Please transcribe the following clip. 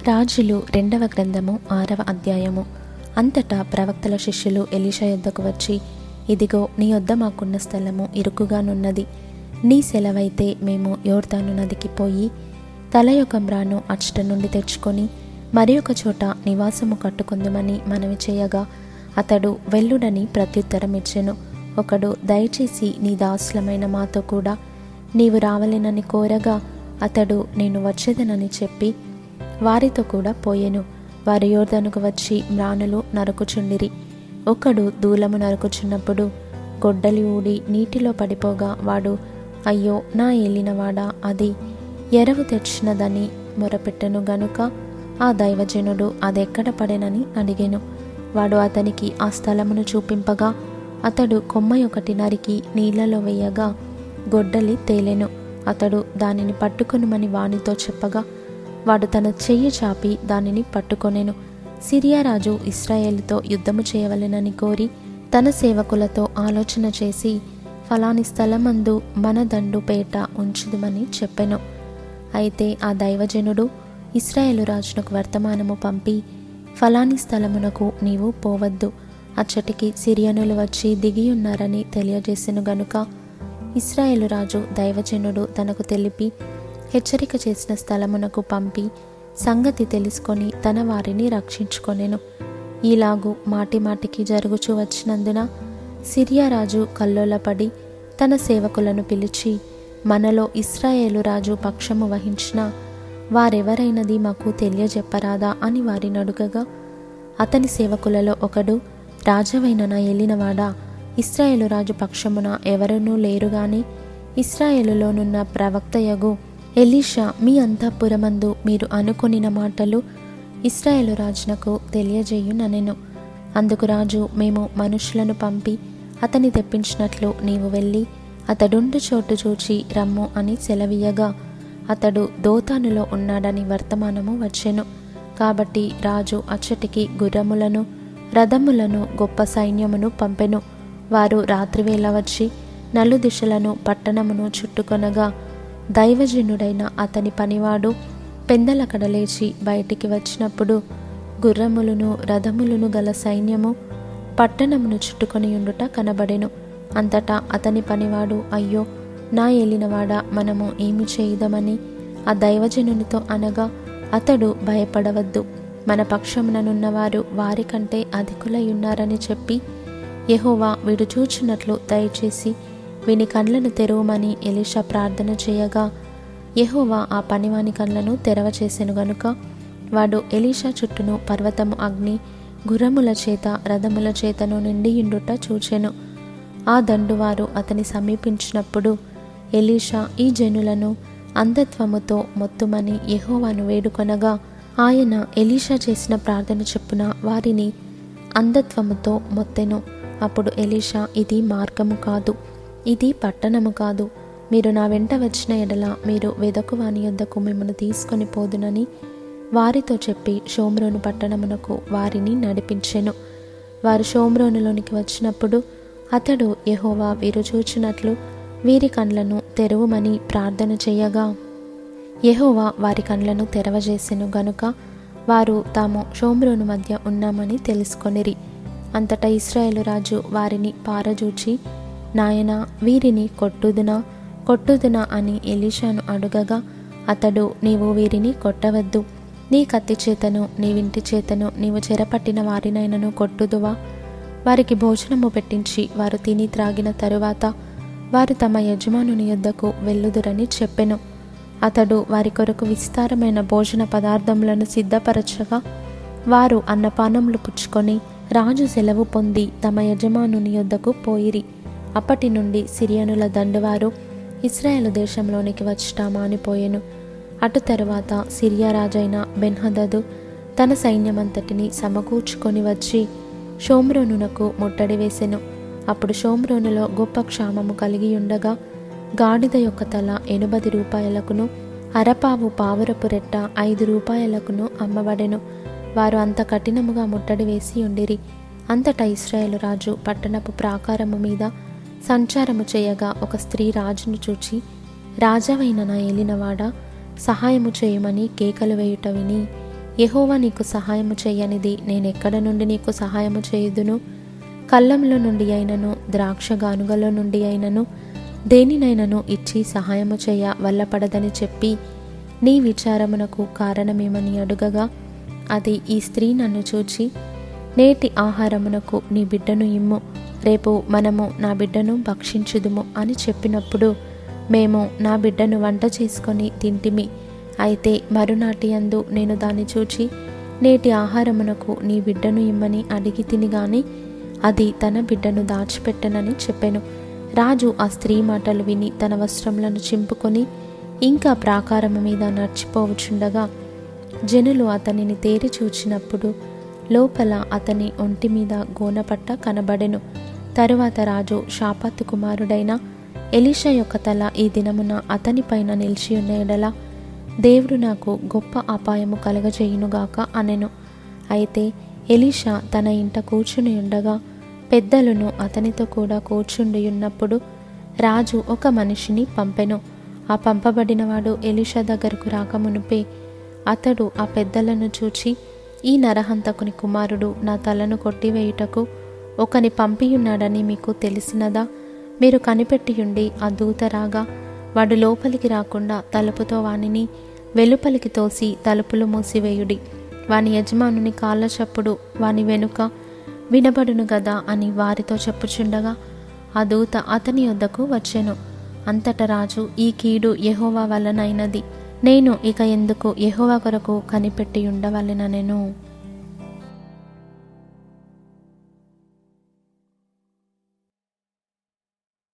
రాజులు 2వ గ్రంథము 6వ అధ్యాయము. అంతటా ప్రవక్తల శిష్యులు ఎలీషా యొద్దకు వచ్చి, ఇదిగో నీ యొద్ద మాకున్న స్థలము ఇరుకుగానున్నది. నీ సెలవైతే మేము యోర్దాను నదికి పోయి తలయొకంబ్రాను అచ్చట నుండి తెచ్చుకొని మరి ఒక చోట నివాసము కట్టుకుందుమని మనవి చేయగా, అతడు వెళ్ళుడని ప్రత్యుత్తరం ఇచ్చెను. ఒకడు, దయచేసి నీ దాసులమైన మాతో కూడా నీవు రావలెనని కోరగా, అతడు నేను వచ్చేదనని చెప్పి వారితో కూడా పోయెను. వారు యోర్దానుకు వచ్చి మ్రానులు నరుకుచుండిరి. ఒకడు దూలము నరుకుచున్నప్పుడు గొడ్డలి ఊడి నీటిలో పడిపోగా, వాడు, అయ్యో నా ఏలినవాడా, అది ఎరవు తెచ్చినదని మొరపెట్టెను గనుక ఆ దైవజనుడు అదెక్కడ పడెనని అడిగెను. వాడు అతనికి ఆ స్థలమును చూపింపగా, అతడు కొమ్మ ఒకటి నరికి నీళ్లలో వేయగా గొడ్డలి తేలెను. అతడు దానిని పట్టుకొనుమని వానితో చెప్పగా, వాడు తన చెయ్యి చాపి దానిని పట్టుకొనెను. సిరియా రాజు ఇశ్రాయేలుతో యుద్ధము చేయవలెనని కోరి తన సేవకులతో ఆలోచన చేసి, ఫలాని స్థలమందు మన దండుపేట ఉంచుదుమని చెప్పెను. అయితే ఆ దైవజనుడు ఇశ్రాయేలు రాజునకు వర్తమానము పంపి, ఫలాని స్థలమునకు నీవు పోవద్దు, అచ్చటికి సిరియనులు వచ్చి దిగియున్నారని తెలియజేసెను గనుక ఇశ్రాయేలు రాజు దైవజనుడు తనకు తెలిపి హెచ్చరిక చేసిన స్థలమునకు పంపి సంగతి తెలుసుకొని తన వారిని రక్షించుకొనెను. ఈలాగు మాటిమాటికి జరుగుచూ వచ్చినందున సిరియా రాజు కల్లోలపడి తన సేవకులను పిలిచి, మనలో ఇశ్రాయేలు రాజు పక్షము వహించిన వారెవరైనది మాకు తెలియజెప్పరాదా అని వారిని అడుగగా, అతని సేవకులలో ఒకడు, రాజవైన నా ఏలినవాడా, ఇశ్రాయేలు రాజు పక్షమున ఎవరునూ లేరుగాని ఇశ్రాయేలులోనున్న ప్రవక్తయగు ఎలీషా మీ అంతఃపురమందు మీరు అనుకొనిన మాటలు ఇశ్రాయేలు రాజునకు తెలియజేయుననెను. అందుకు రాజు, మేము మనుషులను పంపి అతని తెప్పించినట్లు నీవు వెళ్ళి అతడుండు చోటు చూచి రమ్ము అని సెలవీయగా, అతడు దోతానులో ఉన్నాడని వర్తమానము వచ్చెను. కాబట్టి రాజు అచ్చటికి గుర్రములను రథములను గొప్ప సైన్యమును పంపెను. వారు రాత్రివేళ వచ్చి నలుదిశలను పట్టణమును చుట్టుకొనగా, దైవజనుడైన అతని పనివాడు పెందలకడ లేచి బయటికి వచ్చినప్పుడు గుర్రములను రథములను గల సైన్యము పట్టణమును చుట్టుకొని ఉండుట కనబడెను. అంతటా అతని పనివాడు, అయ్యో నా ఏలినవాడా, మనము ఏమి చేయుదమని ఆ దైవజనునితో అనగా, అతడు, భయపడవద్దు, మన పక్షముననున్నవారు వారికంటే అధికులై ఉన్నారని చెప్పి, యెహోవా వీడు చూచున్నట్లు దయచేసి వీని కండ్లను తెరవమని ఎలీషా ప్రార్థన చేయగా, యెహోవా ఆ పనివాని కండ్లను తెరవచేసెను గనుక వాడు ఎలీషా చుట్టూను పర్వతము అగ్ని గుర్రముల చేత రథముల చేతను నిండియుండుట చూచెను. ఆ దండువారు అతని సమీపించినప్పుడు ఎలీషా ఈ జనులను అంధత్వముతో మొత్తుమని యెహోవాను వేడుకొనగా, ఆయన ఎలీషా చేసిన ప్రార్థన చొప్పున వారిని అంధత్వముతో మొత్తెను. అప్పుడు ఎలీషా, ఇది మార్గము కాదు, ఇది పట్టణము కాదు, మీరు నా వెంట వచ్చిన ఎడల మీరు వెదకువాని యొద్దకు మిమ్మల్ని తీసుకొని పోదునని వారితో చెప్పి షోమ్రోను పట్టణమునకు వారిని నడిపించెను. వారు షోమ్రోనులోనికి వచ్చినప్పుడు అతడు, యెహోవా వీరు చూచినట్లు వీరి కండ్లను తెరవుమని ప్రార్థన చేయగా, యెహోవా వారి కండ్లను తెరవజేసెను గనుక వారు తాము షోమ్రోను మధ్య ఉన్నామని తెలుసుకొనిరి. అంతటా ఇశ్రాయేలు రాజు వారిని పారజూచి, నాయనా, వీరిని కొట్టుదునా అని ఎలీషాను అడుగగా, అతడు, నీవు వీరిని కొట్టవద్దు, నీ కత్తి చేతను నీవింటి చేతను నీవు చెరపట్టిన వారినైనను కొట్టుదువా? వారికి భోజనము పెట్టించి వారు తిని త్రాగిన తరువాత వారు తమ యజమానుని యొద్దకు వెళ్ళుదురని చెప్పెను. అతడు వారి కొరకు విస్తారమైన భోజన పదార్థములను సిద్ధపరచగా వారు అన్నపానములు పుచ్చుకొని రాజు సెలవు పొంది తమ యజమానుని యొద్దకు పోయిరి. అప్పటి నుండి సిరియనుల దండువారు ఇశ్రాయేలు దేశంలోనికి వచ్చుట మానిపోయెను. అటు తరువాత సిరియా రాజైన బెన్హదదు తన సైన్యమంతటిని సమకూర్చుకొని వచ్చి షోమ్రోనునకు ముట్టడి వేసెను. అప్పుడు షోమ్రోనులో గొప్ప క్షామము కలిగి ఉండగా గాడిద యొక్క తల 80 రూపాయలకును అరపావు పావురపు రెట్ట 5 రూపాయలకును అమ్మబడెను. వారు అంత కఠినముగా ముట్టడి వేసి ఉండిరి. అంతటా ఇశ్రాయేలు రాజు పట్టణపు ప్రాకారము మీద సంచారము చేయగా ఒక స్త్రీ రాజును చూచి, రాజవైన నా ఏలినవాడా, సహాయము చేయమని కేకలు వేయుట విని యెహోవా నీకు సహాయము చేయనిది నేనెక్కడ నుండి నీకు సహాయము చేయుదును? కళ్ళంలో నుండి అయినను ద్రాక్ష గానుగలో నుండి అయినను దేనినైనను ఇచ్చి సహాయము చేయ వల్లపడదని చెప్పి నీ విచారమునకు కారణమేమని అడుగగా, అది ఈ స్త్రీ నన్ను చూచి, నేటి ఆహారమునకు నీ బిడ్డను ఇమ్ము, రేపు మనము నా బిడ్డను భక్షించుదుము అని చెప్పినప్పుడు మేము నా బిడ్డను వంట చేసుకొని తింటిమి. అయితే మరునాటి యందు నేను దాన్ని చూచి, నేటి ఆహారమునకు నీ బిడ్డను ఇమ్మని అడిగి తిని గాని అది తన బిడ్డను దాచిపెట్టనని చెప్పెను. రాజు ఆ స్త్రీ మాటలు విని తన వస్త్రములను చింపుకొని ఇంకా ప్రాకారము మీద నడిచిపోవచుండగా జనులు అతనిని తేరి చూచినప్పుడు లోపల అతని ఒంటి మీద గోనపట్ట కనబడెను. తరువాత రాజు షాపాతు కుమారుడైన ఎలీషా యొక్క తల ఈ దినమున అతని పైన నిలిచి ఉన్న ఎడల దేవుడు నాకు గొప్ప అపాయము కలగజేయునుగాక అనెను. అయితే ఎలీషా తన ఇంట కూర్చుని ఉండగా పెద్దలను అతనితో కూడా కూర్చుండి ఉన్నప్పుడు రాజు ఒక మనిషిని పంపెను. ఆ పంపబడినవాడు ఎలీషా దగ్గరకు రాకమునుపే అతడు ఆ పెద్దలను చూచి, ఈ నరహంతకుని కుమారుడు నా తలను కొట్టివేయుటకు ఒకని పంపియున్నాడని మీకు తెలిసినదా? మీరు కనిపెట్టియుండి ఆ దూత రాగా వాడు లోపలికి రాకుండా తలుపుతో వానిని వెలుపలికి తోసి తలుపులు మూసివేయుడి. వాని యజమానుని కాళ్ళ చప్పుడు వాని వెనుక వినబడును గదా అని వారితో చెప్పుచుండగా ఆ దూత అతని యొద్దకు వచ్చెను. అంతట రాజు, ఈ కీడు యెహోవా వలనైనది, నేను ఇక ఎందుకు యెహోవా కొరకు కనిపెట్టి ఉండవలెననెను.